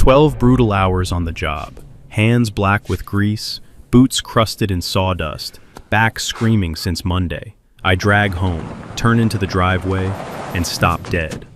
12 brutal hours on the job, hands black with grease, boots crusted in sawdust, back screaming since Monday. I drag home, turn into the driveway, and stop dead.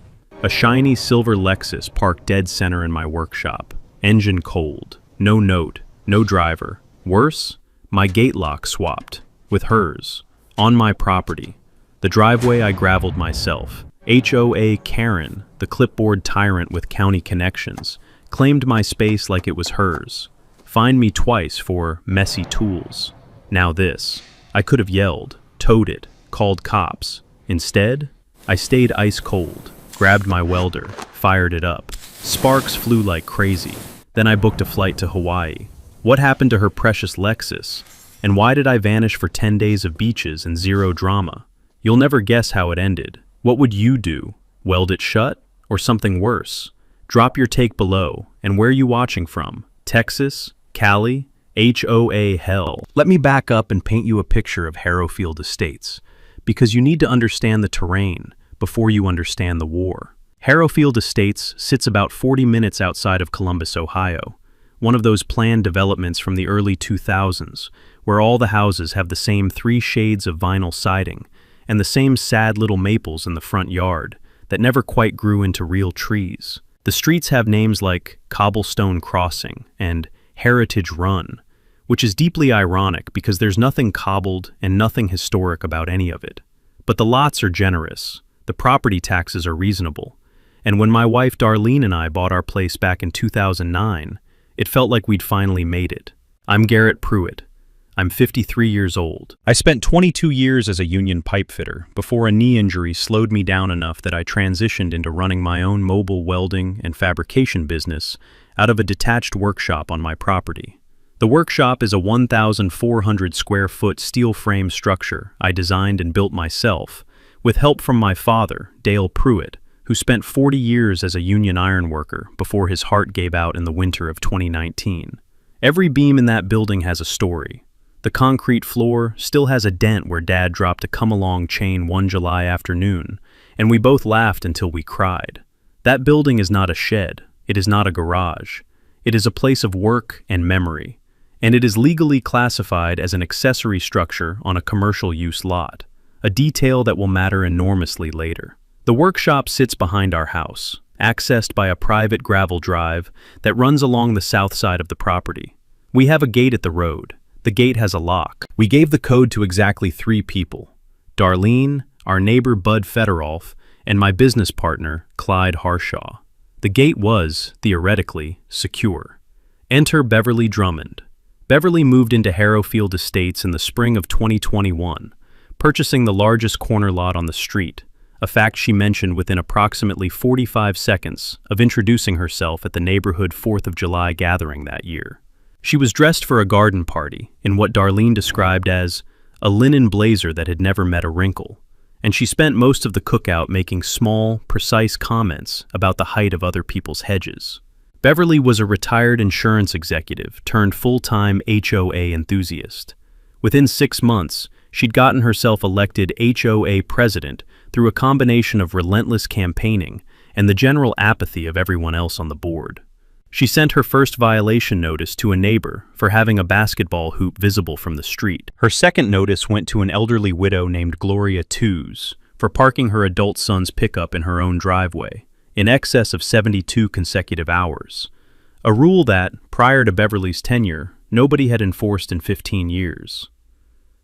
A shiny silver Lexus parked dead center in my workshop. Engine cold. No note. No driver. Worse, my gate lock swapped. With hers. On my property. The driveway I graveled myself. HOA Karen, the clipboard tyrant with county connections, claimed my space like it was hers. Fined me twice for messy tools. Now this. I could have yelled, towed it, called cops. Instead, I stayed ice cold, grabbed my welder, fired it up. Sparks flew like crazy. Then I booked a flight to Hawaii. What happened to her precious Lexus? And why did I vanish for 10 days of beaches and zero drama? You'll never guess how it ended. What would you do? Weld it shut? Or something worse? Drop your take below. And where are you watching from? Texas? Cali? HOA hell. Let me back up and paint you a picture of Harrowfield Estates, because you need to understand the terrain before you understand the war. Harrowfield Estates sits about 40 minutes outside of Columbus, Ohio, one of those planned developments from the early 2000s, where all the houses have the same 3 shades of vinyl siding and the same sad little maples in the front yard that never quite grew into real trees. The streets have names like Cobblestone Crossing and Heritage Run, which is deeply ironic because there's nothing cobbled and nothing historic about any of it. But the lots are generous, the property taxes are reasonable, and when my wife Darlene and I bought our place back in 2009, it felt like we'd finally made it. I'm Garrett Pruitt. I'm 53 years old. I spent 22 years as a union pipe fitter before a knee injury slowed me down enough that I transitioned into running my own mobile welding and fabrication business out of a detached workshop on my property. The workshop is a 1,400 square foot steel frame structure I designed and built myself, with help from my father, Dale Pruitt, who spent 40 years as a union ironworker before his heart gave out in the winter of 2019. Every beam in that building has a story. The concrete floor still has a dent where Dad dropped a come-along chain one July afternoon, and we both laughed until we cried. That building is not a shed. It is not a garage. It is a place of work and memory, and it is legally classified as an accessory structure on a commercial use lot, a detail that will matter enormously later. The workshop sits behind our house, accessed by a private gravel drive that runs along the south side of the property. We have a gate at the road. The gate has a lock. We gave the code to exactly 3 people: Darlene, our neighbor Bud Federolf, and my business partner, Clyde Harshaw. The gate was, theoretically, secure. Enter Beverly Drummond. Beverly moved into Harrowfield Estates in the spring of 2021, purchasing the largest corner lot on the street, a fact she mentioned within approximately 45 seconds of introducing herself at the neighborhood 4th of July gathering that year. She was dressed for a garden party in what Darlene described as a linen blazer that had never met a wrinkle, and she spent most of the cookout making small, precise comments about the height of other people's hedges. Beverly was a retired insurance executive turned full-time HOA enthusiast. Within 6 months, she'd gotten herself elected HOA president through a combination of relentless campaigning and the general apathy of everyone else on the board. She sent her first violation notice to a neighbor for having a basketball hoop visible from the street. Her second notice went to an elderly widow named Gloria Tews for parking her adult son's pickup in her own driveway, in excess of 72 consecutive hours, a rule that, prior to Beverly's tenure, nobody had enforced in 15 years.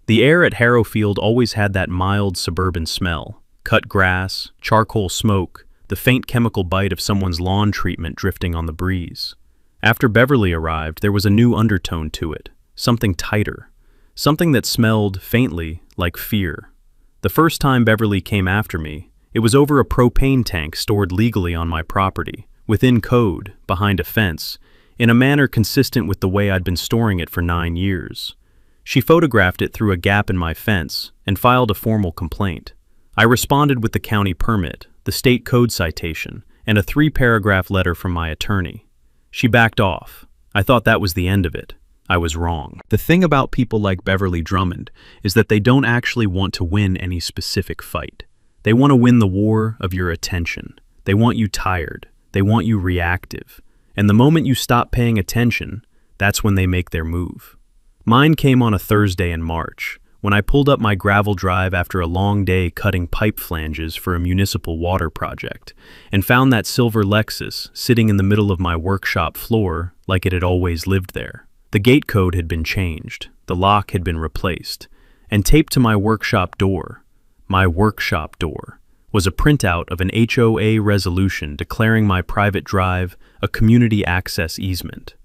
The air at Harrowfield always had that mild suburban smell: cut grass, charcoal smoke, the faint chemical bite of someone's lawn treatment drifting on the breeze. After Beverly arrived, there was a new undertone to it, something tighter, something that smelled, faintly, like fear. The first time Beverly came after me, it was over a propane tank stored legally on my property, within code, behind a fence, in a manner consistent with the way I'd been storing it for 9 years. She photographed it through a gap in my fence and filed a formal complaint. I responded with the county permit, the state code citation, and a 3-paragraph letter from my attorney. She backed off. I thought that was the end of it. I was wrong. The thing about people like Beverly Drummond is that they don't actually want to win any specific fight. They want to win the war of your attention. They want you tired. They want you reactive. And the moment you stop paying attention, that's when they make their move. Mine came on a Thursday in March, when I pulled up my gravel drive after a long day cutting pipe flanges for a municipal water project, and found that silver Lexus sitting in the middle of my workshop floor like it had always lived there. The gate code had been changed, the lock had been replaced, and taped to my workshop door, was a printout of an HOA resolution declaring my private drive a community access easement.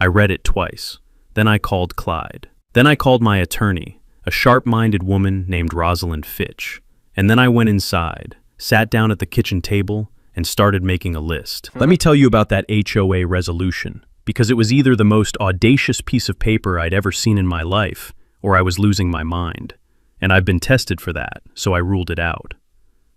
I read it twice. Then I called Clyde. Then I called my attorney, a sharp-minded woman named Rosalind Fitch. And then I went inside, sat down at the kitchen table, and started making a list. Let me tell you about that HOA resolution, because it was either the most audacious piece of paper I'd ever seen in my life, or I was losing my mind. And I've been tested for that, so I ruled it out.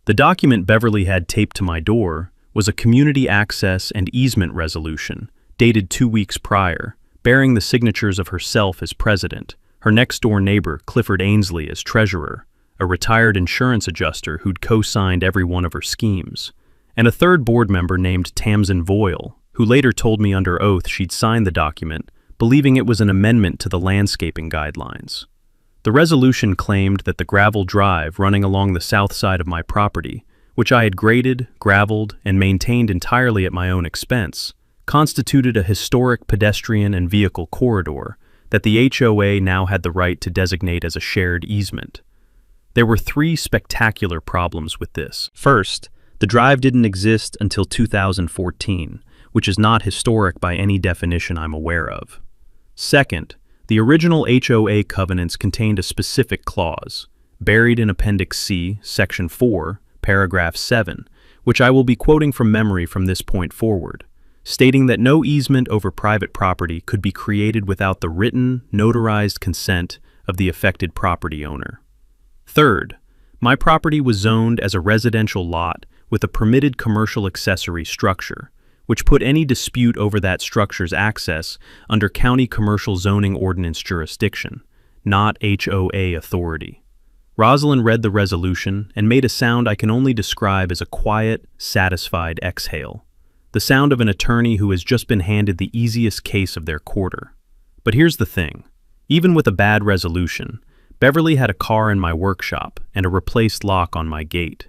The document Beverly had taped to my door was a community access and easement resolution, dated 2 weeks prior, bearing the signatures of herself as president, her next-door neighbor Clifford Ainsley as treasurer, a retired insurance adjuster who'd co-signed every one of her schemes, and a third board member named Tamsin Voyle, who later told me under oath she'd signed the document, believing it was an amendment to the landscaping guidelines. The resolution claimed that the gravel drive running along the south side of my property, which I had graded, graveled, and maintained entirely at my own expense, constituted a historic pedestrian and vehicle corridor that the HOA now had the right to designate as a shared easement. There were 3 spectacular problems with this. First, the drive didn't exist until 2014, which is not historic by any definition I'm aware of. Second, the original HOA covenants contained a specific clause, buried in Appendix C, Section 4, Paragraph 7, which I will be quoting from memory from this point forward, stating that no easement over private property could be created without the written, notarized consent of the affected property owner. Third, my property was zoned as a residential lot with a permitted commercial accessory structure, which put any dispute over that structure's access under county commercial zoning ordinance jurisdiction, not HOA authority. Rosalind read the resolution and made a sound I can only describe as a quiet, satisfied exhale. The sound of an attorney who has just been handed the easiest case of their quarter. But here's the thing. Even with a bad resolution, Beverly had a car in my workshop and a replaced lock on my gate.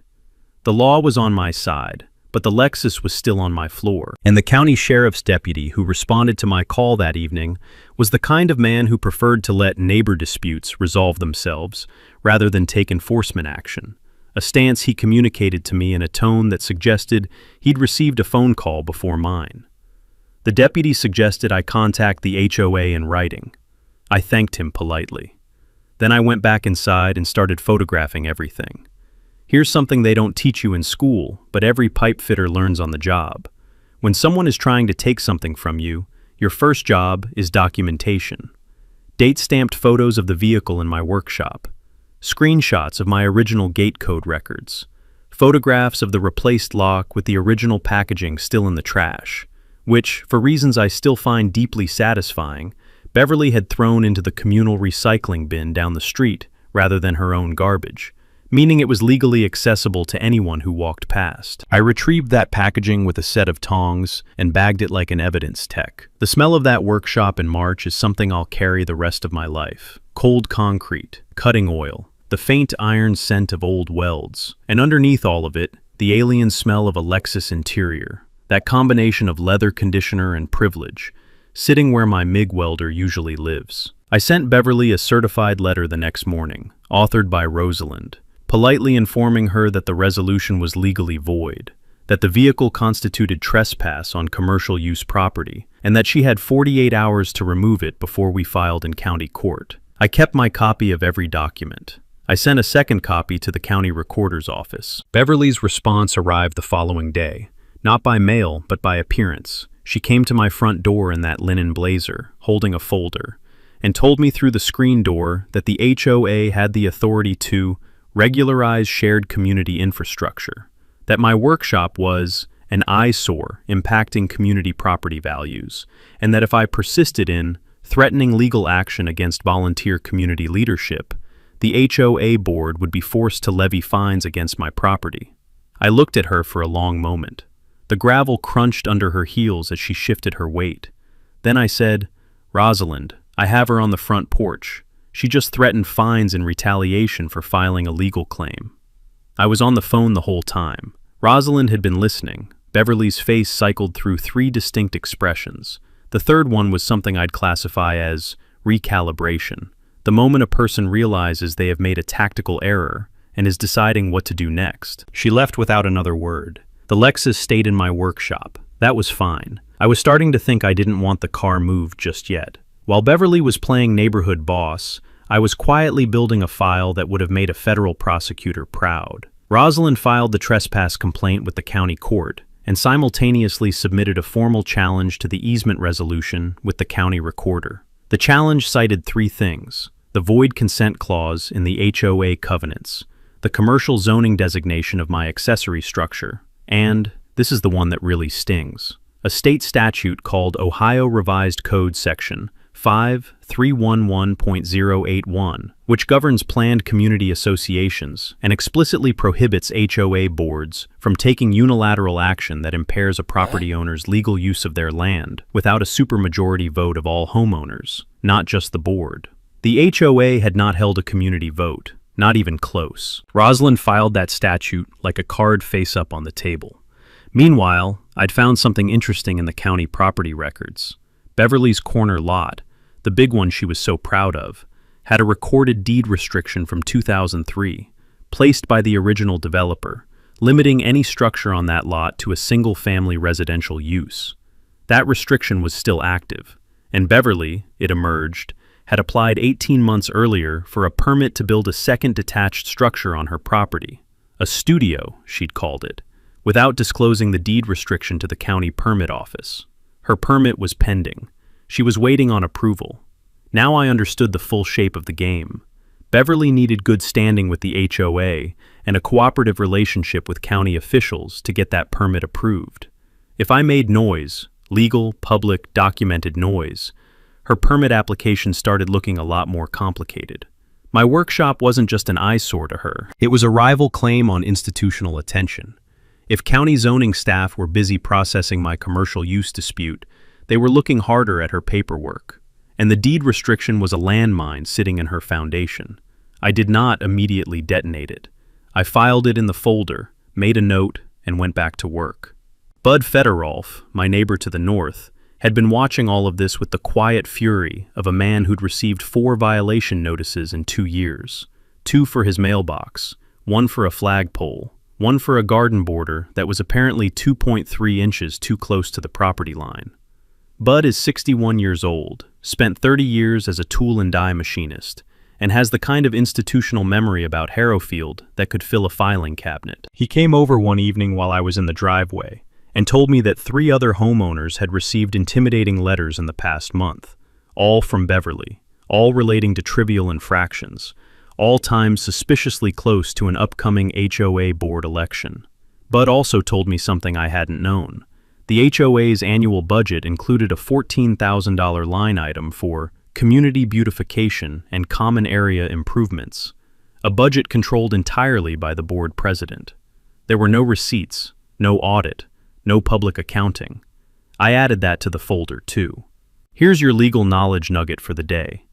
The law was on my side, but the Lexus was still on my floor. And the county sheriff's deputy who responded to my call that evening was the kind of man who preferred to let neighbor disputes resolve themselves rather than take enforcement action, a stance he communicated to me in a tone that suggested he'd received a phone call before mine. The deputy suggested I contact the HOA in writing. I thanked him politely. Then I went back inside and started photographing everything. Here's something they don't teach you in school, but every pipe fitter learns on the job. When someone is trying to take something from you, your first job is documentation. Date-stamped photos of the vehicle in my workshop, screenshots of my original gate code records, photographs of the replaced lock with the original packaging still in the trash, which, for reasons I still find deeply satisfying, Beverly had thrown into the communal recycling bin down the street rather than her own garbage, meaning it was legally accessible to anyone who walked past. I retrieved that packaging with a set of tongs and bagged it like an evidence tech. The smell of that workshop in March is something I'll carry the rest of my life. Cold concrete, cutting oil, the faint iron scent of old welds, and underneath all of it, the alien smell of a Lexus interior, that combination of leather conditioner and privilege, sitting where my MIG welder usually lives. I sent Beverly a certified letter the next morning, authored by Rosalind, politely informing her that the resolution was legally void, that the vehicle constituted trespass on commercial use property, and that she had 48 hours to remove it before we filed in county court. I kept my copy of every document. I sent a second copy to the county recorder's office. Beverly's response arrived the following day, not by mail, but by appearance. She came to my front door in that linen blazer, holding a folder, and told me through the screen door that the HOA had the authority to regularize shared community infrastructure, that my workshop was an eyesore impacting community property values, and that if I persisted in threatening legal action against volunteer community leadership, the HOA board would be forced to levy fines against my property. I looked at her for a long moment. The gravel crunched under her heels as she shifted her weight. Then I said, "Rosalind, I have her on the front porch. She just threatened fines in retaliation for filing a legal claim." I was on the phone the whole time. Rosalind had been listening. Beverly's face cycled through 3 distinct expressions. The third one was something I'd classify as recalibration. The moment a person realizes they have made a tactical error and is deciding what to do next. She left without another word. The Lexus stayed in my workshop. That was fine. I was starting to think I didn't want the car moved just yet. While Beverly was playing neighborhood boss, I was quietly building a file that would have made a federal prosecutor proud. Rosalind filed the trespass complaint with the county court and simultaneously submitted a formal challenge to the easement resolution with the county recorder. The challenge cited 3 things: the void consent clause in the HOA covenants, the commercial zoning designation of my accessory structure, and, this is the one that really stings, a state statute called Ohio Revised Code Section 5311.081, which governs planned community associations and explicitly prohibits HOA boards from taking unilateral action that impairs a property owner's legal use of their land without a supermajority vote of all homeowners, not just the board. The HOA had not held a community vote, not even close. Rosalind filed that statute like a card face up on the table. Meanwhile, I'd found something interesting in the county property records. Beverly's corner lot, the big one she was so proud of, had a recorded deed restriction from 2003, placed by the original developer, limiting any structure on that lot to a single-family residential use. That restriction was still active, and Beverly, it emerged, had applied 18 months earlier for a permit to build a second detached structure on her property. A studio, she'd called it, without disclosing the deed restriction to the county permit office. Her permit was pending. She was waiting on approval. Now I understood the full shape of the game. Beverly needed good standing with the HOA and a cooperative relationship with county officials to get that permit approved. If I made noise, legal, public, documented noise, her permit application started looking a lot more complicated. My workshop wasn't just an eyesore to her. It was a rival claim on institutional attention. If county zoning staff were busy processing my commercial use dispute, they were looking harder at her paperwork. And the deed restriction was a landmine sitting in her foundation. I did not immediately detonate it. I filed it in the folder, made a note, and went back to work. Bud Federolf, my neighbor to the north, had been watching all of this with the quiet fury of a man who'd received 4 violation notices in 2 years. 2 for his mailbox, 1 for a flagpole, 1 for a garden border that was apparently 2.3 inches too close to the property line. Bud is 61 years old, spent 30 years as a tool and die machinist, and has the kind of institutional memory about Harrowfield that could fill a filing cabinet. He came over one evening while I was in the driveway and told me that 3 other homeowners had received intimidating letters in the past month, all from Beverly, all relating to trivial infractions, all times suspiciously close to an upcoming HOA board election. Bud also told me something I hadn't known. The HOA's annual budget included a $14,000 line item for community beautification and common area improvements, a budget controlled entirely by the board president. There were no receipts, no audit, no public accounting. I added that to the folder, too. Here's your legal knowledge nugget for the day.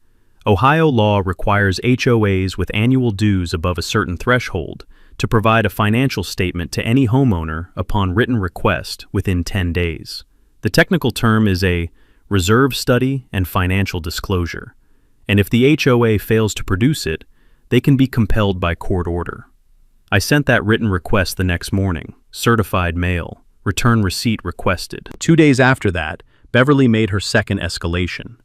Ohio law requires HOAs with annual dues above a certain threshold to provide a financial statement to any homeowner upon written request within 10 days. The technical term is a reserve study and financial disclosure, and if the HOA fails to produce it, they can be compelled by court order. I sent that written request the next morning, certified mail, return receipt requested. 2 days after that, Beverly made her second escalation.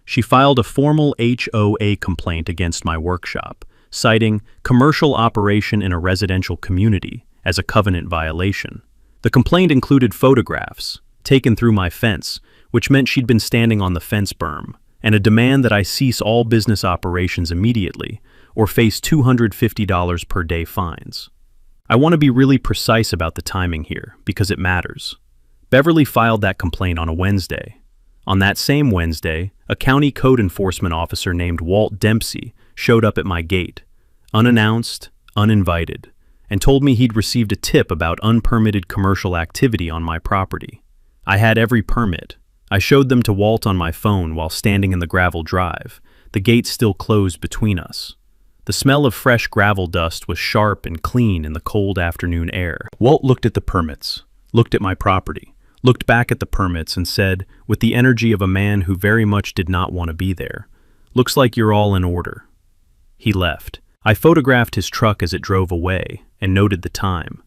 She filed a formal HOA complaint against my workshop, citing commercial operation in a residential community as a covenant violation. The complaint included photographs taken through my fence, which meant she'd been standing on the fence berm, and a demand that I cease all business operations immediately or face $250 per day fines. I want to be really precise about the timing here because it matters. Beverly filed that complaint on a Wednesday. On that same Wednesday, a county code enforcement officer named Walt Dempsey showed up at my gate, unannounced, uninvited, and told me he'd received a tip about unpermitted commercial activity on my property. I had every permit. I showed them to Walt on my phone while standing in the gravel drive, the gate still closed between us. The smell of fresh gravel dust was sharp and clean in the cold afternoon air. Walt looked at the permits, looked at my property, looked back at the permits and said, with the energy of a man who very much did not want to be there, "Looks like you're all in order." He left. I photographed his truck as it drove away and noted the time.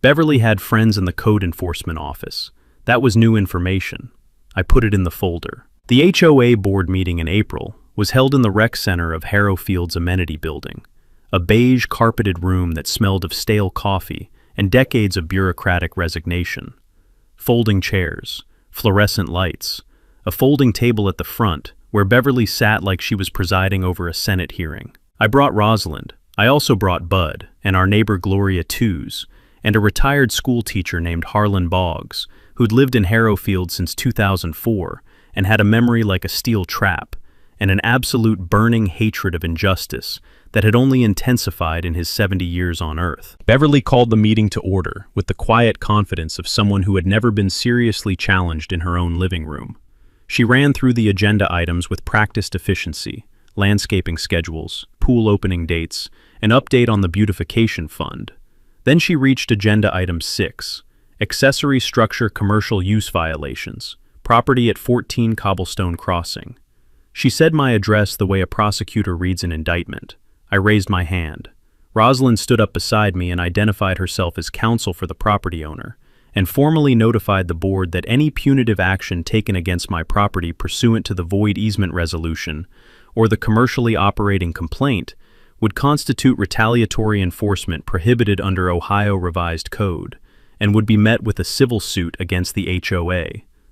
Beverly had friends in the code enforcement office. That was new information. I put it in the folder. The HOA board meeting in April was held in the rec center of Harrowfield's amenity building, a beige carpeted room that smelled of stale coffee and decades of bureaucratic resignation. Folding chairs, fluorescent lights, a folding table at the front where Beverly sat like she was presiding over a Senate hearing. I brought Rosalind. I also brought Bud and our neighbor Gloria Tews and a retired school teacher named Harlan Boggs, who'd lived in Harrowfield since 2004 and had a memory like a steel trap and an absolute burning hatred of injustice that had only intensified in his 70 years on Earth. Beverly called the meeting to order with the quiet confidence of someone who had never been seriously challenged in her own living room. She ran through the agenda items with practiced efficiency: landscaping schedules, pool opening dates, an update on the beautification fund. Then she reached agenda item 6, accessory structure commercial use violations, property at 14 Cobblestone Crossing. She said my address the way a prosecutor reads an indictment. I raised my hand. Rosalind stood up beside me and identified herself as counsel for the property owner, and formally notified the board that any punitive action taken against my property pursuant to the void easement resolution or the commercially operating complaint would constitute retaliatory enforcement prohibited under Ohio Revised Code and would be met with a civil suit against the HOA,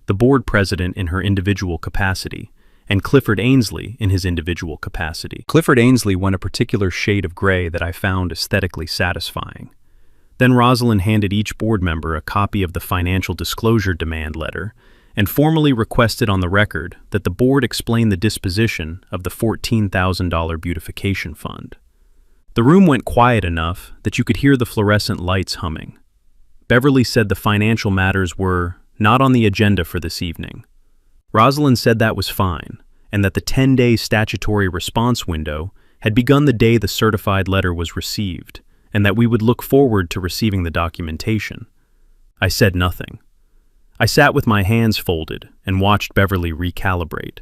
the board president in her individual capacity, and Clifford Ainsley in his individual capacity. Clifford Ainsley went a particular shade of gray that I found aesthetically satisfying. Then Rosalind handed each board member a copy of the financial disclosure demand letter and formally requested on the record that the board explain the disposition of the $14,000 beautification fund. The room went quiet enough that you could hear the fluorescent lights humming. Beverly said the financial matters were not on the agenda for this evening. Rosalind said that was fine, and that the 10-day statutory response window had begun the day the certified letter was received, and that we would look forward to receiving the documentation. I said nothing. I sat with my hands folded and watched Beverly recalibrate.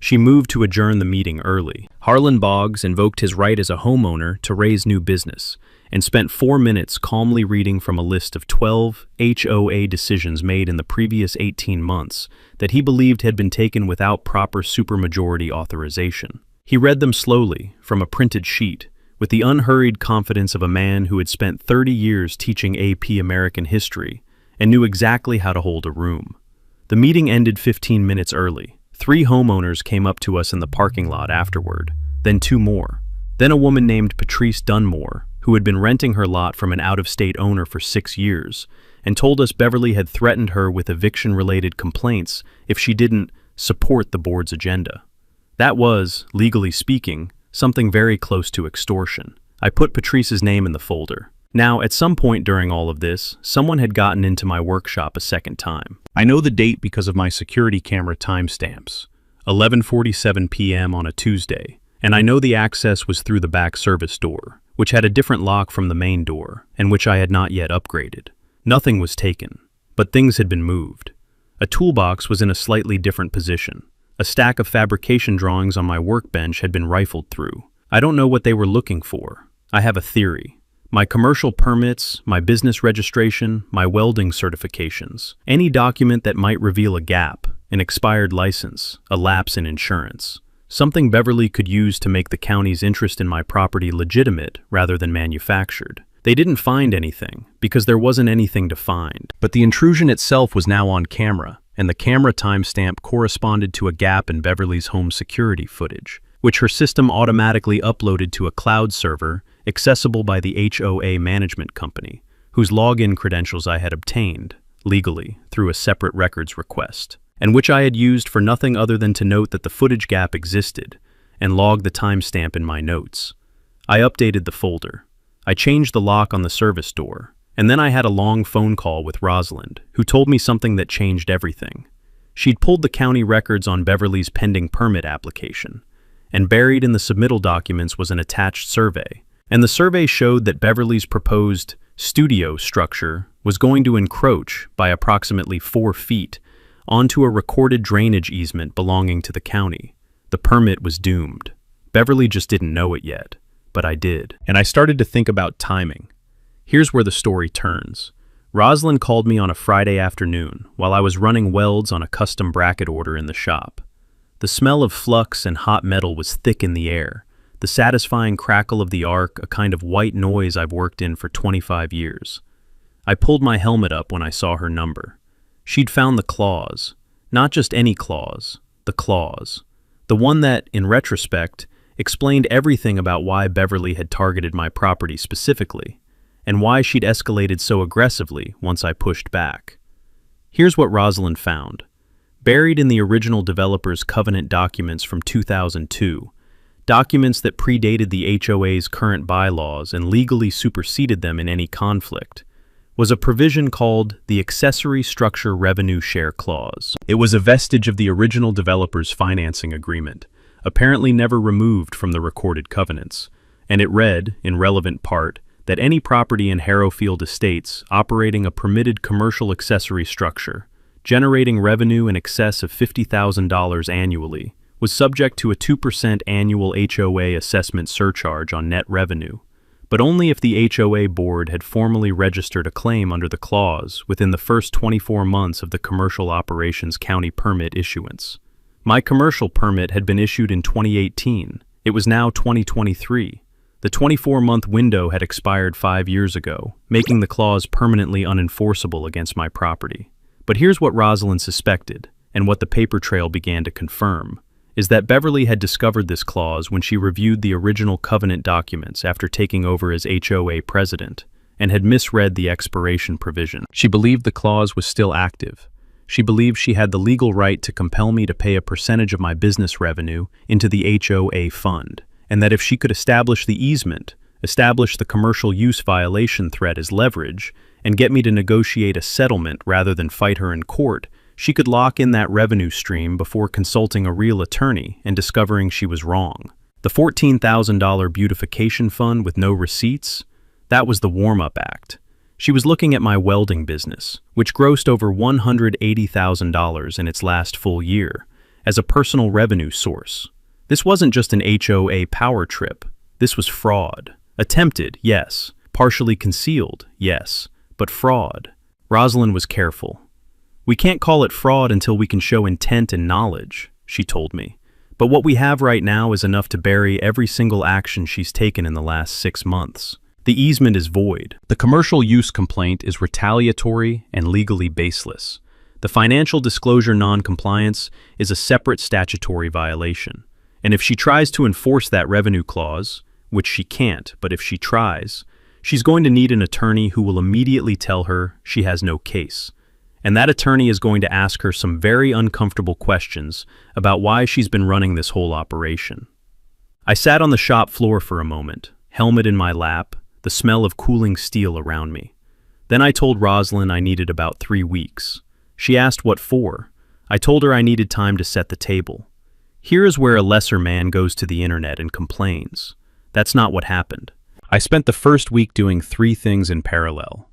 She moved to adjourn the meeting early. Harlan Boggs invoked his right as a homeowner to raise new business and spent 4 minutes calmly reading from a list of 12 HOA decisions made in the previous 18 months that he believed had been taken without proper supermajority authorization. He read them slowly from a printed sheet with the unhurried confidence of a man who had spent 30 years teaching AP American history and knew exactly how to hold a room. The meeting ended 15 minutes early. 3 homeowners came up to us in the parking lot afterward, then 2 more. Then a woman named Patrice Dunmore, who had been renting her lot from an out-of-state owner for 6 years, and told us Beverly had threatened her with eviction-related complaints if she didn't support the board's agenda. That was, legally speaking, something very close to extortion. I put Patrice's name in the folder. Now, at some point during all of this, someone had gotten into my workshop a second time. I know the date because of my security camera timestamps, 11:47 p.m. on a Tuesday, and I know the access was through the back service door, which had a different lock from the main door, and which I had not yet upgraded. Nothing was taken, but things had been moved. A toolbox was in a slightly different position. A stack of fabrication drawings on my workbench had been rifled through. I don't know what they were looking for. I have a theory. My commercial permits, my business registration, my welding certifications, any document that might reveal a gap, an expired license, a lapse in insurance, something Beverly could use to make the county's interest in my property legitimate rather than manufactured. They didn't find anything because there wasn't anything to find. But the intrusion itself was now on camera, and the camera timestamp corresponded to a gap in Beverly's home security footage, which her system automatically uploaded to a cloud server accessible by the HOA management company, whose login credentials I had obtained, legally, through a separate records request, and which I had used for nothing other than to note that the footage gap existed and log the timestamp in my notes. I updated the folder. I changed the lock on the service door, and then I had a long phone call with Rosalind, who told me something that changed everything. She'd pulled the county records on Beverly's pending permit application, and buried in the submittal documents was an attached survey. And the survey showed that Beverly's proposed studio structure was going to encroach by approximately 4 feet onto a recorded drainage easement belonging to the county. The permit was doomed. Beverly just didn't know it yet, but I did. And I started to think about timing. Here's where the story turns. Rosalind called me on a Friday afternoon while I was running welds on a custom bracket order in the shop. The smell of flux and hot metal was thick in the air, the satisfying crackle of the arc, a kind of white noise I've worked in for 25 years. I pulled my helmet up when I saw her number. She'd found the clause. Not just any clause, the clause. The one that, in retrospect, explained everything about why Beverly had targeted my property specifically, and why she'd escalated so aggressively once I pushed back. Here's what Rosalind found. Buried in the original developer's covenant documents from 2002, documents that predated the HOA's current bylaws and legally superseded them in any conflict, was a provision called the Accessory Structure Revenue Share Clause. It was a vestige of the original developer's financing agreement, apparently never removed from the recorded covenants, and it read, in relevant part, that any property in Harrowfield Estates operating a permitted commercial accessory structure, generating revenue in excess of $50,000 annually, was subject to a 2% annual HOA assessment surcharge on net revenue, but only if the HOA board had formally registered a claim under the clause within the first 24 months of the commercial operations county permit issuance. My commercial permit had been issued in 2018. It was now 2023. The 24-month window had expired 5 years ago, making the clause permanently unenforceable against my property. But here's what Rosalind suspected, and what the paper trail began to confirm, is that Beverly had discovered this clause when she reviewed the original covenant documents after taking over as HOA president, and had misread the expiration provision. She believed the clause was still active. She believed she had the legal right to compel me to pay a percentage of my business revenue into the HOA fund, and that if she could establish the easement, establish the commercial use violation threat as leverage, and get me to negotiate a settlement rather than fight her in court, she could lock in that revenue stream before consulting a real attorney and discovering she was wrong. The $14,000 beautification fund with no receipts? That was the warm-up act. She was looking at my welding business, which grossed over $180,000 in its last full year, as a personal revenue source. This wasn't just an HOA power trip. This was fraud. Attempted, yes. Partially concealed, yes. But fraud. Rosalind was careful. "We can't call it fraud until we can show intent and knowledge," she told me. "But what we have right now is enough to bury every single action she's taken in the last 6 months. The easement is void. The commercial use complaint is retaliatory and legally baseless. The financial disclosure non-compliance is a separate statutory violation. And if she tries to enforce that revenue clause, which she can't, but if she tries, she's going to need an attorney who will immediately tell her she has no case. And that attorney is going to ask her some very uncomfortable questions about why she's been running this whole operation." I sat on the shop floor for a moment, helmet in my lap, the smell of cooling steel around me. Then I told Rosalind I needed about 3 weeks. She asked what for. I told her I needed time to set the table. Here is where a lesser man goes to the internet and complains. That's not what happened. I spent the first week doing 3 things in parallel.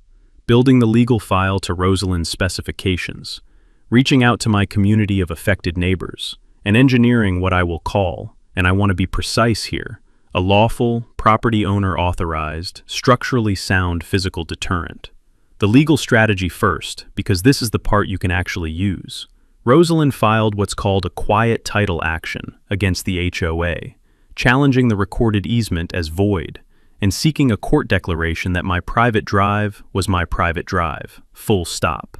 Building the legal file to Rosalind's specifications, reaching out to my community of affected neighbors, and engineering what I will call, and I want to be precise here, a lawful, property owner authorized, structurally sound physical deterrent. The legal strategy first, because this is the part you can actually use. Rosalind filed what's called a quiet title action against the HOA, challenging the recorded easement as void, and seeking a court declaration that my private drive was my private drive, full stop.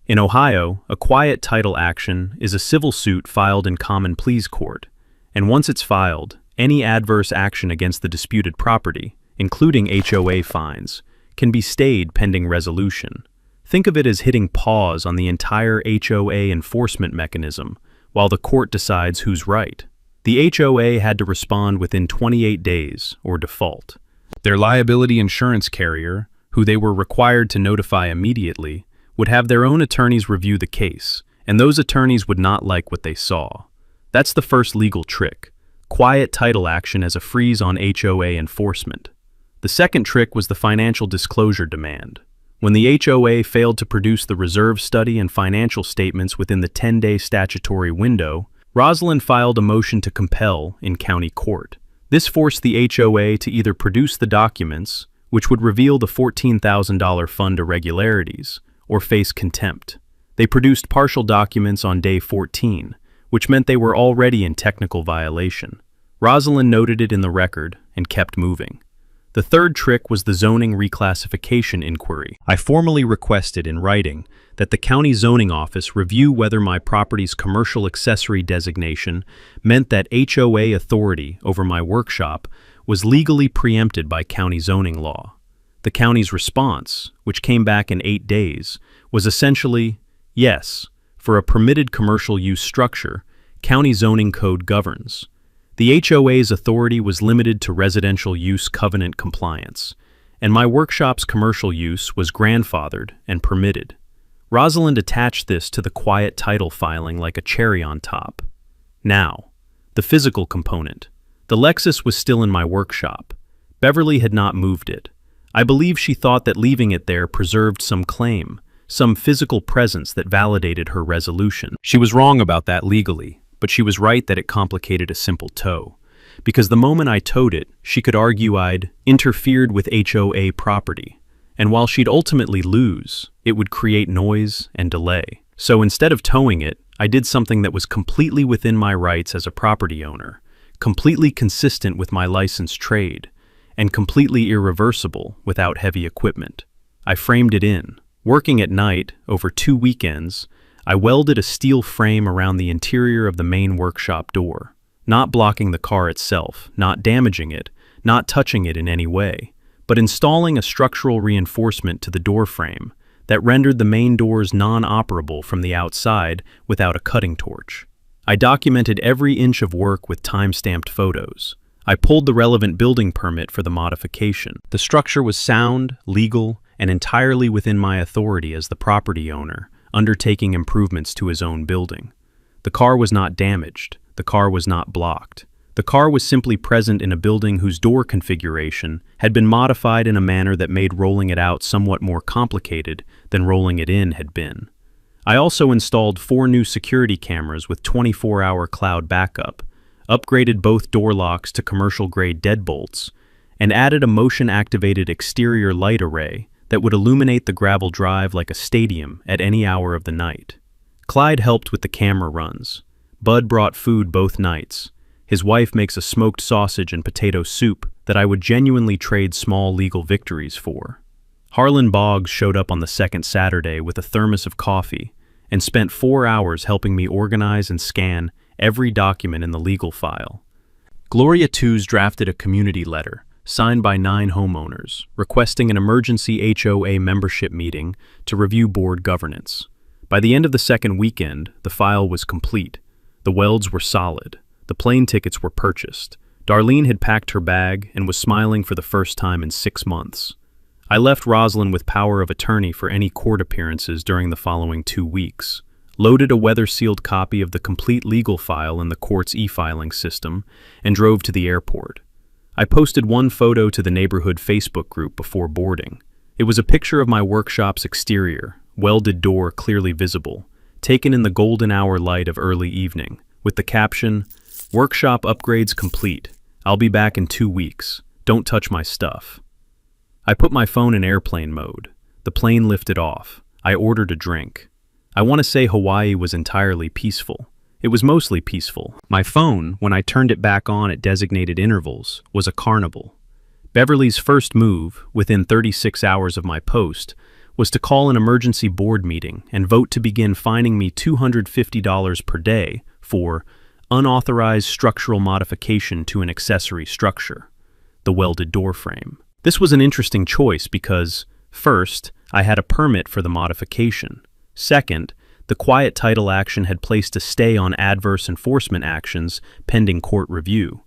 In Ohio, a quiet title action is a civil suit filed in common pleas court, and once it's filed, any adverse action against the disputed property, including HOA fines, can be stayed pending resolution. Think of it as hitting pause on the entire HOA enforcement mechanism while the court decides who's right. The HOA had to respond within 28 days, or default. Their liability insurance carrier, who they were required to notify immediately, would have their own attorneys review the case, and those attorneys would not like what they saw. That's the first legal trick: quiet title action as a freeze on HOA enforcement. The second trick was the financial disclosure demand. When the HOA failed to produce the reserve study and financial statements within the 10-day statutory window, Rosalind filed a motion to compel in county court. This forced the HOA to either produce the documents, which would reveal the $14,000 fund irregularities, or face contempt. They produced partial documents on day 14, which meant they were already in technical violation. Rosalind noted it in the record and kept moving. The third trick was the zoning reclassification inquiry. I formally requested in writing that the county zoning office review whether my property's commercial accessory designation meant that HOA authority over my workshop was legally preempted by county zoning law. The county's response, which came back in 8 days, was essentially, yes, for a permitted commercial use structure, county zoning code governs. The HOA's authority was limited to residential use covenant compliance, and my workshop's commercial use was grandfathered and permitted. Rosalind attached this to the quiet title filing like a cherry on top. Now, the physical component. The Lexus was still in my workshop. Beverly had not moved it. I believe she thought that leaving it there preserved some claim, some physical presence that validated her resolution. She was wrong about that legally, but she was right that it complicated a simple tow. Because the moment I towed it, she could argue I'd interfered with HOA property, and while she'd ultimately lose, it would create noise and delay. So instead of towing it, I did something that was completely within my rights as a property owner, completely consistent with my licensed trade, and completely irreversible without heavy equipment. I framed it in. Working at night, over 2 weekends, I welded a steel frame around the interior of the main workshop door, not blocking the car itself, not damaging it, not touching it in any way, but installing a structural reinforcement to the door frame that rendered the main doors non-operable from the outside without a cutting torch. I documented every inch of work with time-stamped photos. I pulled the relevant building permit for the modification. The structure was sound, legal, and entirely within my authority as the property owner, undertaking improvements to his own building. The car was not damaged. The car was not blocked. The car was simply present in a building whose door configuration had been modified in a manner that made rolling it out somewhat more complicated than rolling it in had been. I also installed 4 new security cameras with 24-hour cloud backup, upgraded both door locks to commercial-grade deadbolts, and added a motion-activated exterior light array that would illuminate the gravel drive like a stadium at any hour of the night. Clyde helped with the camera runs. Bud brought food both nights. His wife makes a smoked sausage and potato soup that I would genuinely trade small legal victories for. Harlan Boggs showed up on the second Saturday with a thermos of coffee and spent 4 hours helping me organize and scan every document in the legal file. Gloria Tews drafted a community letter signed by 9 homeowners, requesting an emergency HOA membership meeting to review board governance. By the end of the second weekend, the file was complete. The welds were solid. The plane tickets were purchased. Darlene had packed her bag and was smiling for the first time in 6 months. I left Rosalind with power of attorney for any court appearances during the following 2 weeks, loaded a weather-sealed copy of the complete legal file in the court's e-filing system, and drove to the airport. I posted one photo to the neighborhood Facebook group before boarding. It was a picture of my workshop's exterior, welded door clearly visible, taken in the golden hour light of early evening, with the caption, "Workshop upgrades complete. I'll be back in 2 weeks. Don't touch my stuff." I put my phone in airplane mode. The plane lifted off. I ordered a drink. I want to say Hawaii was entirely peaceful. It was mostly peaceful. My phone, when I turned it back on at designated intervals, was a carnival. Beverly's first move, within 36 hours of my post, was to call an emergency board meeting and vote to begin fining me $250 per day for unauthorized structural modification to an accessory structure, the welded door frame. This was an interesting choice because, first, I had a permit for the modification. Second, the quiet title action had placed a stay on adverse enforcement actions pending court review.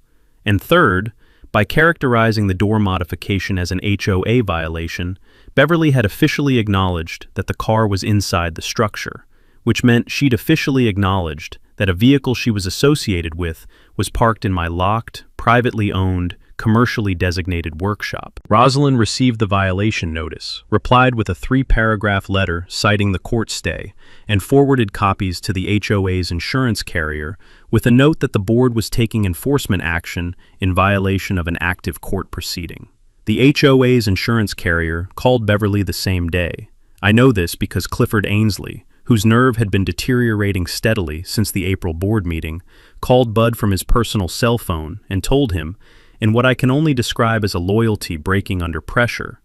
And third, By characterizing the door modification as an HOA violation, Beverly had officially acknowledged that the car was inside the structure, which meant she'd officially acknowledged that a vehicle she was associated with was parked in my locked, privately owned, commercially designated workshop. Rosalind received the violation notice, replied with a 3-paragraph letter citing the court stay, and forwarded copies to the HOA's insurance carrier with a note that the board was taking enforcement action in violation of an active court proceeding. The HOA's insurance carrier called Beverly the same day. I know this because Clifford Ainsley, whose nerve had been deteriorating steadily since the April board meeting, called Bud from his personal cell phone and told him, in what I can only describe as a loyalty breaking under pressure,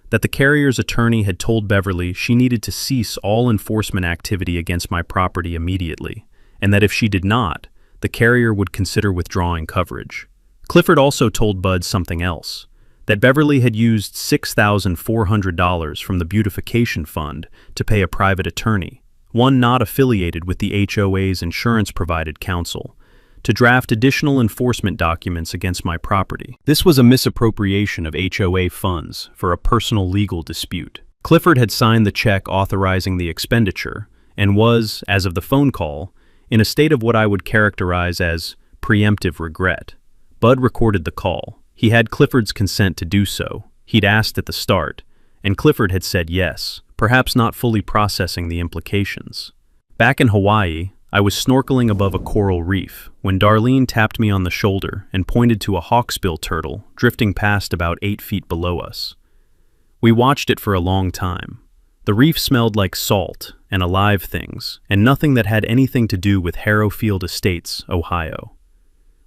that the carrier's attorney had told Beverly she needed to cease all enforcement activity against my property immediately, and that if she did not, the carrier would consider withdrawing coverage. Clifford also told Bud something else, that Beverly had used $6,400 from the beautification fund to pay a private attorney, one not affiliated with the HOA's insurance-provided counsel, to draft additional enforcement documents against my property. This was a misappropriation of HOA funds for a personal legal dispute. Clifford had signed the check authorizing the expenditure and was, as of the phone call, in a state of what I would characterize as preemptive regret. Bud recorded the call. He had Clifford's consent to do so. He'd asked at the start, and Clifford had said yes, perhaps not fully processing the implications. Back in Hawaii, I was snorkeling above a coral reef when Darlene tapped me on the shoulder and pointed to a hawksbill turtle drifting past about 8 feet below us. We watched it for a long time. The reef smelled like salt and alive things, and nothing that had anything to do with Harrowfield Estates, Ohio.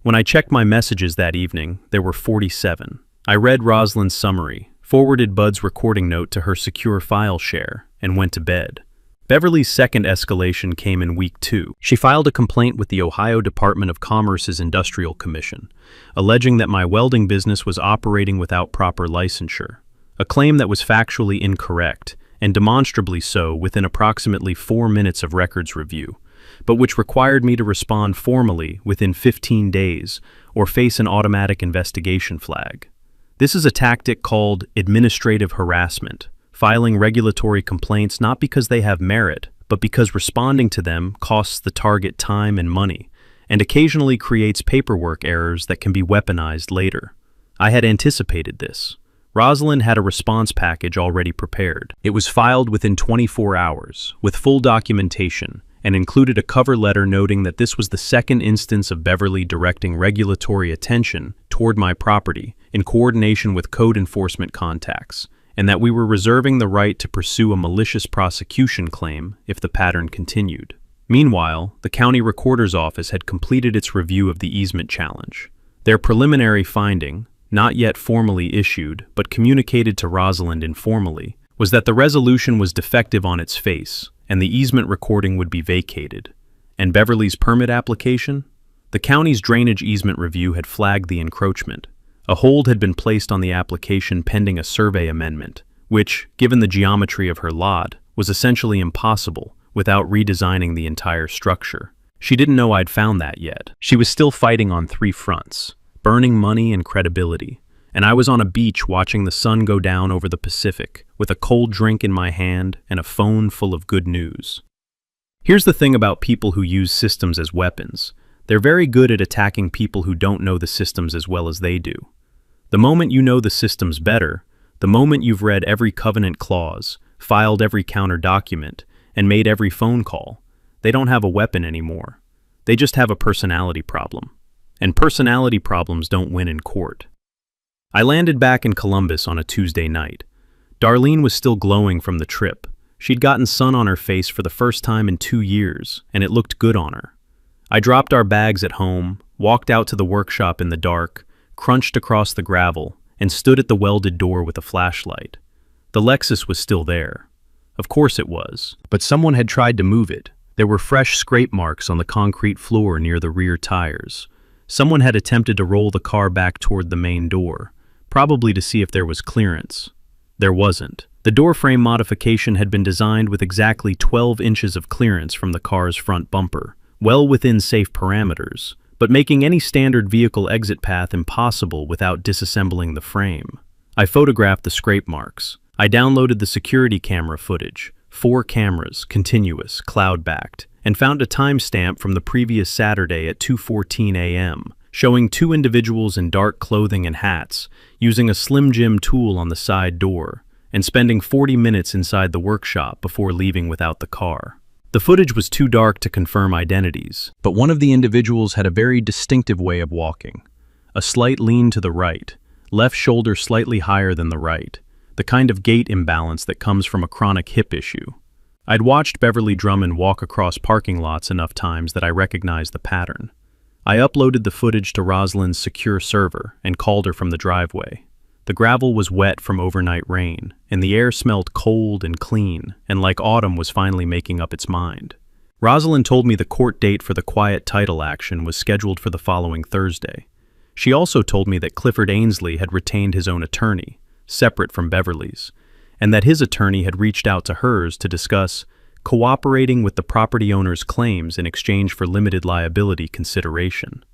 When I checked my messages that evening, there were 47. I read Rosalind's summary, forwarded Bud's recording note to her secure file share, and went to bed. Beverly's second escalation came in week 2. She filed a complaint with the Ohio Department of Commerce's Industrial Commission, alleging that my welding business was operating without proper licensure, a claim that was factually incorrect and demonstrably so within approximately 4 minutes of records review, but which required me to respond formally within 15 days or face an automatic investigation flag. This is a tactic called administrative harassment, filing regulatory complaints not because they have merit, but because responding to them costs the target time and money, and occasionally creates paperwork errors that can be weaponized later. I had anticipated this. Rosalind had a response package already prepared. It was filed within 24 hours, with full documentation, and included a cover letter noting that this was the second instance of Beverly directing regulatory attention toward my property in coordination with code enforcement contacts, and that we were reserving the right to pursue a malicious prosecution claim if the pattern continued. Meanwhile, the county recorder's office had completed its review of the easement challenge. Their preliminary finding, not yet formally issued but communicated to Rosalind informally, was that the resolution was defective on its face and the easement recording would be vacated. And Beverly's permit application? The county's drainage easement review had flagged the encroachment. A hold had been placed on the application pending a survey amendment, which, given the geometry of her lot, was essentially impossible without redesigning the entire structure. She didn't know I'd found that yet. She was still fighting on 3 fronts, burning money and credibility, and I was on a beach watching the sun go down over the Pacific with a cold drink in my hand and a phone full of good news. Here's the thing about people who use systems as weapons. They're very good at attacking people who don't know the systems as well as they do. The moment you know the systems better, the moment you've read every covenant clause, filed every counter document, and made every phone call, they don't have a weapon anymore. They just have a personality problem. And personality problems don't win in court. I landed back in Columbus on a Tuesday night. Darlene was still glowing from the trip. She'd gotten sun on her face for the first time in 2 years, and it looked good on her. I dropped our bags at home, walked out to the workshop in the dark, crunched across the gravel, and stood at the welded door with a flashlight. The Lexus was still there. Of course it was, but someone had tried to move it. There were fresh scrape marks on the concrete floor near the rear tires. Someone had attempted to roll the car back toward the main door, probably to see if there was clearance. There wasn't. The door frame modification had been designed with exactly 12 inches of clearance from the car's front bumper, well within safe parameters, but making any standard vehicle exit path impossible without disassembling the frame. I photographed the scrape marks. I downloaded the security camera footage, 4 cameras, continuous, cloud-backed, and found a timestamp from the previous Saturday at 2:14 a.m., showing 2 individuals in dark clothing and hats, using a Slim Jim tool on the side door, and spending 40 minutes inside the workshop before leaving without the car. The footage was too dark to confirm identities, but one of the individuals had a very distinctive way of walking. A slight lean to the right, left shoulder slightly higher than the right, the kind of gait imbalance that comes from a chronic hip issue. I'd watched Beverly Drummond walk across parking lots enough times that I recognized the pattern. I uploaded the footage to Rosalind's secure server and called her from the driveway. The gravel was wet from overnight rain, and the air smelled cold and clean, and like autumn was finally making up its mind. Rosalind told me the court date for the quiet title action was scheduled for the following Thursday. She also told me that Clifford Ainsley had retained his own attorney, separate from Beverly's, and that his attorney had reached out to hers to discuss cooperating with the property owner's claims in exchange for limited liability consideration.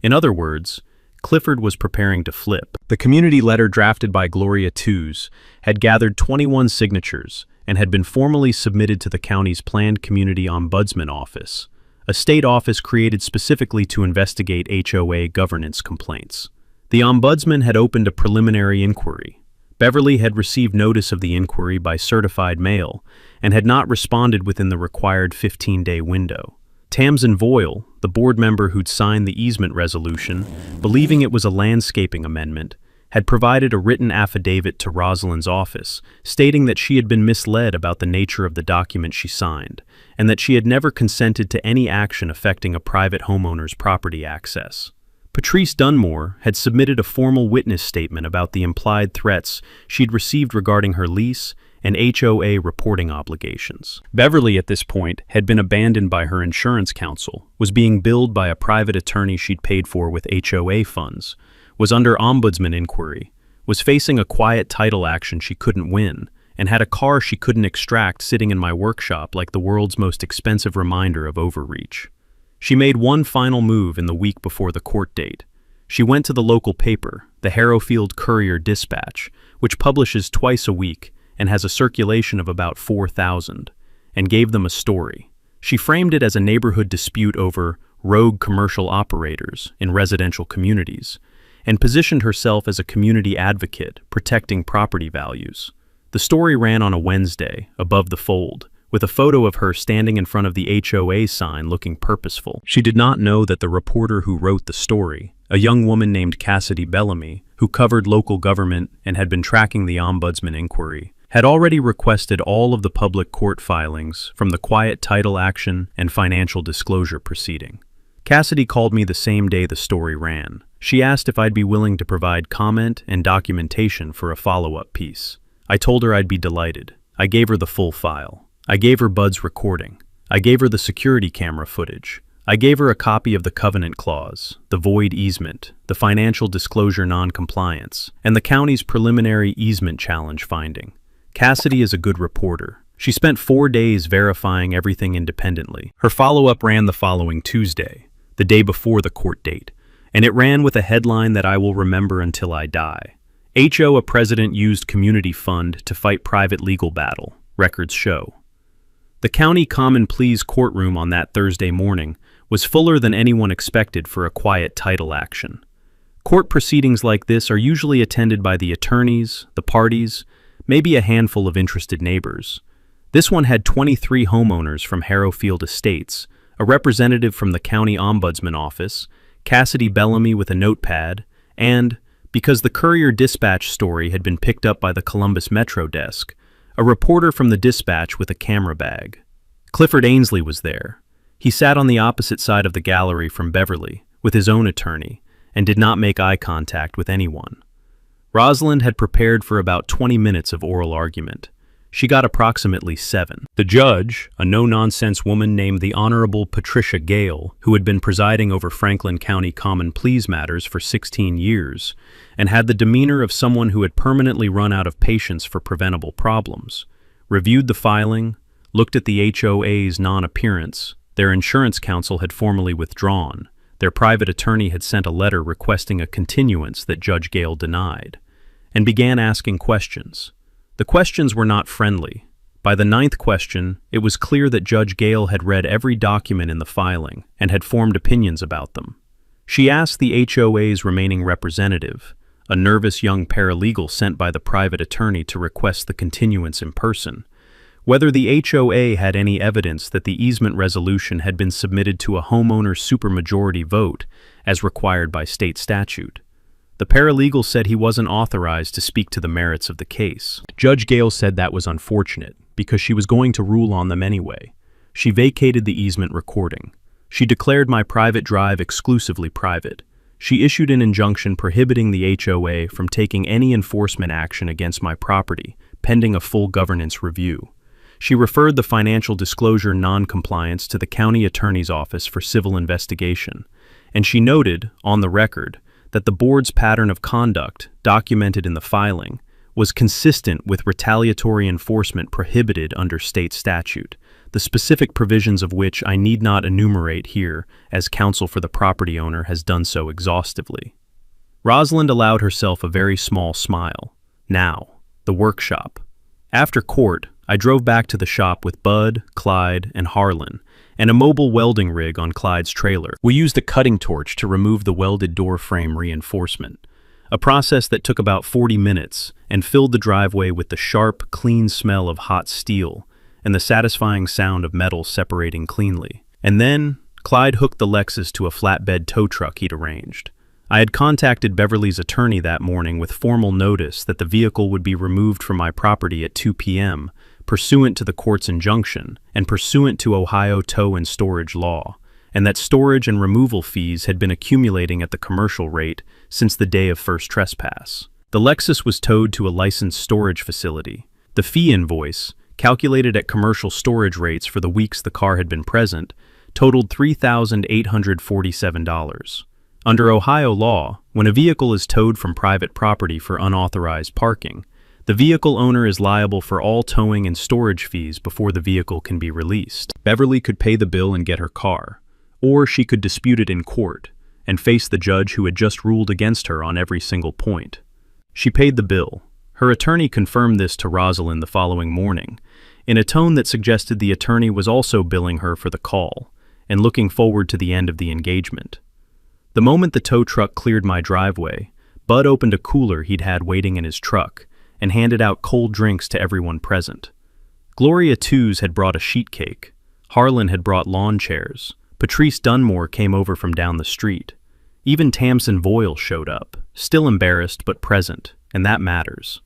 In other words, Clifford was preparing to flip. The community letter drafted by Gloria Tews had gathered 21 signatures and had been formally submitted to the county's planned community ombudsman office, a state office created specifically to investigate HOA governance complaints. The ombudsman had opened a preliminary inquiry. Beverly had received notice of the inquiry by certified mail and had not responded within the required 15-day window. Tamsin Voyle, the board member who'd signed the easement resolution, believing it was a landscaping amendment, had provided a written affidavit to Rosalind's office, stating that she had been misled about the nature of the document she signed, and that she had never consented to any action affecting a private homeowner's property access. Patrice Dunmore had submitted a formal witness statement about the implied threats she'd received regarding her lease and HOA reporting obligations. Beverly, at this point, had been abandoned by her insurance counsel, was being billed by a private attorney she'd paid for with HOA funds, was under ombudsman inquiry, was facing a quiet title action she couldn't win, and had a car she couldn't extract sitting in my workshop like the world's most expensive reminder of overreach. She made one final move in the week before the court date. She went to the local paper, the Harrowfield Courier-Dispatch, which publishes twice a week and has a circulation of about 4,000, and gave them a story. She framed it as a neighborhood dispute over rogue commercial operators in residential communities, and positioned herself as a community advocate protecting property values. The story ran on a Wednesday, above the fold, with a photo of her standing in front of the HOA sign looking purposeful. She did not know that the reporter who wrote the story, a young woman named Cassidy Bellamy, who covered local government and had been tracking the ombudsman inquiry, had already requested all of the public court filings from the quiet title action and financial disclosure proceeding. Cassidy called me the same day the story ran. She asked if I'd be willing to provide comment and documentation for a follow-up piece. I told her I'd be delighted. I gave her the full file. I gave her Bud's recording. I gave her the security camera footage. I gave her a copy of the covenant clause, the void easement, the financial disclosure non-compliance, and the county's preliminary easement challenge finding. Cassidy is a good reporter. She spent 4 days verifying everything independently. Her follow-up ran the following Tuesday, the day before the court date, and it ran with a headline that I will remember until I die. HOA president used community fund to fight private legal battle, records show. The county common pleas courtroom on that Thursday morning was fuller than anyone expected for a quiet title action. Court proceedings like this are usually attended by the attorneys, the parties, maybe a handful of interested neighbors. This one had 23 homeowners from Harrowfield Estates, a representative from the county ombudsman office, Cassidy Bellamy with a notepad, and, because the Courier-Dispatch story had been picked up by the Columbus Metro desk, a reporter from the Dispatch with a camera bag. Clifford Ainsley was there. He sat on the opposite side of the gallery from Beverly, with his own attorney, and did not make eye contact with anyone. Rosalind had prepared for about 20 minutes of oral argument. She got approximately 7. The judge, a no-nonsense woman named the Honorable Patricia Gale, who had been presiding over Franklin County Common Pleas matters for 16 years, and had the demeanor of someone who had permanently run out of patience for preventable problems, reviewed the filing, looked at the HOA's non-appearance. Their insurance counsel had formally withdrawn. Their private attorney had sent a letter requesting a continuance that Judge Gale denied, and began asking questions. The questions were not friendly. By the 9th question, it was clear that Judge Gale had read every document in the filing and had formed opinions about them. She asked the HOA's remaining representative, a nervous young paralegal sent by the private attorney to request the continuance in person, whether the HOA had any evidence that the easement resolution had been submitted to a homeowner's supermajority vote as required by state statute. The paralegal said he wasn't authorized to speak to the merits of the case. Judge Gale said that was unfortunate because she was going to rule on them anyway. She vacated the easement recording. She declared my private drive exclusively private. She issued an injunction prohibiting the HOA from taking any enforcement action against my property, pending a full governance review. She referred the financial disclosure non-compliance to the county attorney's office for civil investigation, and she noted, on the record, that the board's pattern of conduct, documented in the filing, was consistent with retaliatory enforcement prohibited under state statute, the specific provisions of which I need not enumerate here, as counsel for the property owner has done so exhaustively. Rosalind allowed herself a very small smile. Now, the workshop. After court, I drove back to the shop with Bud, Clyde, and Harlan, and a mobile welding rig on Clyde's trailer. We used a cutting torch to remove the welded door frame reinforcement, a process that took about 40 minutes and filled the driveway with the sharp, clean smell of hot steel and the satisfying sound of metal separating cleanly. And then, Clyde hooked the Lexus to a flatbed tow truck he'd arranged. I had contacted Beverly's attorney that morning with formal notice that the vehicle would be removed from my property at 2 p.m., pursuant to the court's injunction and pursuant to Ohio tow and storage law, and that storage and removal fees had been accumulating at the commercial rate since the day of first trespass. The Lexus was towed to a licensed storage facility. The fee invoice, calculated at commercial storage rates for the weeks the car had been present, totaled $3,847. Under Ohio law, when a vehicle is towed from private property for unauthorized parking, the vehicle owner is liable for all towing and storage fees before the vehicle can be released. Beverly could pay the bill and get her car, or she could dispute it in court and face the judge who had just ruled against her on every single point. She paid the bill. Her attorney confirmed this to Rosalind the following morning, in a tone that suggested the attorney was also billing her for the call and looking forward to the end of the engagement. The moment the tow truck cleared my driveway, Bud opened a cooler he'd had waiting in his truck and handed out cold drinks to everyone present. Gloria Tews had brought a sheet cake. Harlan had brought lawn chairs. Patrice Dunmore came over from down the street. Even Tamsin Voyle showed up, still embarrassed but present, and that matters.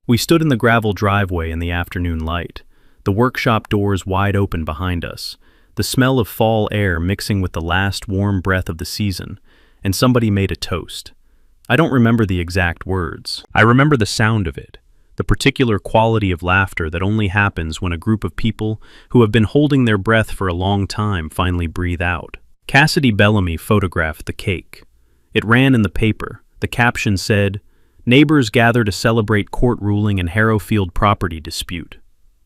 We stood in the gravel driveway in the afternoon light, the workshop doors wide open behind us, the smell of fall air mixing with the last warm breath of the season, and somebody made a toast. I don't remember the exact words. I remember the sound of it, the particular quality of laughter that only happens when a group of people who have been holding their breath for a long time finally breathe out. Cassidy Bellamy photographed the cake. It ran in the paper. The caption said, "Neighbors gather to celebrate court ruling in Harrowfield property dispute."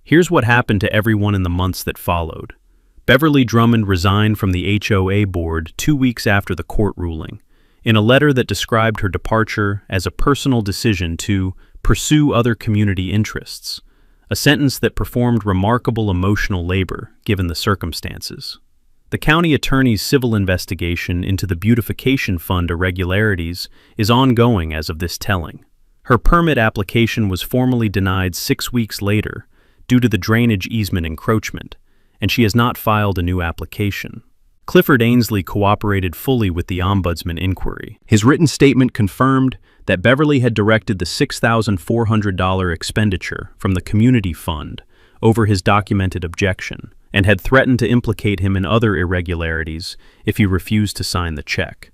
Here's what happened to everyone in the months that followed. Beverly Drummond resigned from the HOA board 2 weeks after the court ruling, in a letter that described her departure as a personal decision to pursue other community interests, a sentence that performed remarkable emotional labor given the circumstances. The county attorney's civil investigation into the beautification fund irregularities is ongoing as of this telling. Her permit application was formally denied 6 weeks later due to the drainage easement encroachment, and she has not filed a new application. Clifford Ainsley cooperated fully with the Ombudsman inquiry. His written statement confirmed that Beverly had directed the $6,400 expenditure from the community fund over his documented objection and had threatened to implicate him in other irregularities if he refused to sign the check.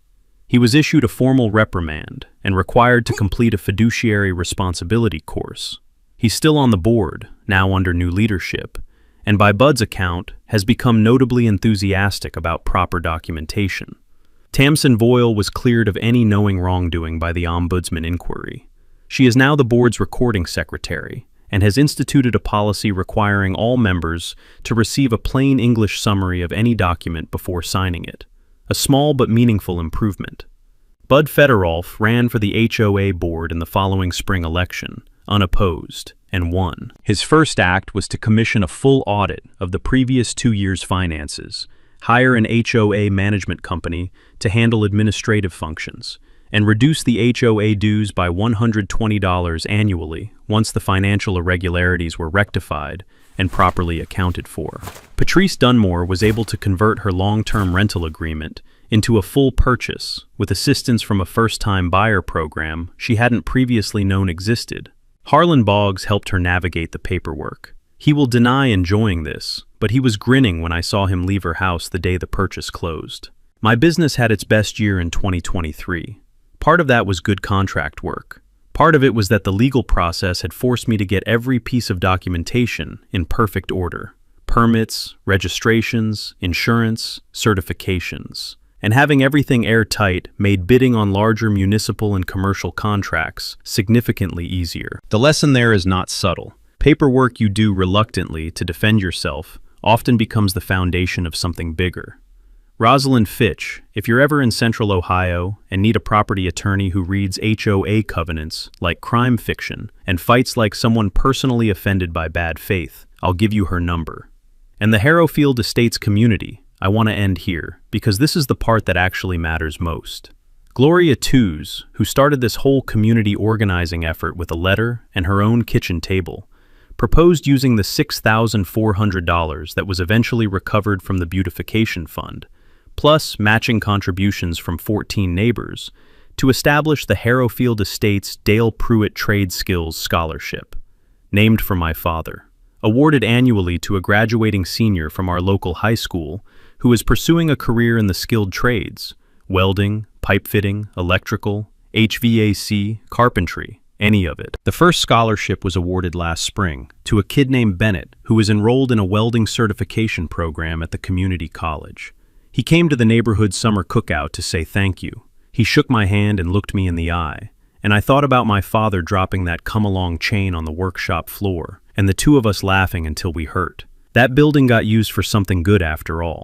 He was issued a formal reprimand and required to complete a fiduciary responsibility course. He's still on the board, now under new leadership, and by Bud's account, has become notably enthusiastic about proper documentation. Tamsin Voyle was cleared of any knowing wrongdoing by the Ombudsman inquiry. She is now the board's recording secretary and has instituted a policy requiring all members to receive a plain English summary of any document before signing it, a small but meaningful improvement. Bud Federolf ran for the HOA board in the following spring election, unopposed, and won. His first act was to commission a full audit of the previous 2 years' finances, hire an HOA management company to handle administrative functions, and reduce the HOA dues by $120 annually once the financial irregularities were rectified and properly accounted for. Patrice Dunmore was able to convert her long-term rental agreement into a full purchase with assistance from a first-time buyer program she hadn't previously known existed. Harlan Boggs helped her navigate the paperwork. He will deny enjoying this, but he was grinning when I saw him leave her house the day the purchase closed. My business had its best year in 2023. Part of that was good contract work. Part of it was that the legal process had forced me to get every piece of documentation in perfect order. Permits, registrations, insurance, certifications. And having everything airtight made bidding on larger municipal and commercial contracts significantly easier. The lesson there is not subtle. Paperwork you do reluctantly to defend yourself often becomes the foundation of something bigger. Rosalind Fitch, if you're ever in Central Ohio and need a property attorney who reads HOA covenants like crime fiction and fights like someone personally offended by bad faith, I'll give you her number. And the Harrowfield Estates community, I want to end here, because this is the part that actually matters most. Gloria Tews, who started this whole community organizing effort with a letter and her own kitchen table, proposed using the $6,400 that was eventually recovered from the beautification fund, plus matching contributions from 14 neighbors, to establish the Harrowfield Estates Dale Pruitt Trade Skills Scholarship, named for my father, awarded annually to a graduating senior from our local high school who is pursuing a career in the skilled trades, welding, pipe fitting, electrical, HVAC, carpentry, any of it. The first scholarship was awarded last spring to a kid named Bennett who was enrolled in a welding certification program at the community college. He came to the neighborhood summer cookout to say thank you. He shook my hand and looked me in the eye, and I thought about my father dropping that come-along chain on the workshop floor, and the two of us laughing until we hurt. That building got used for something good after all.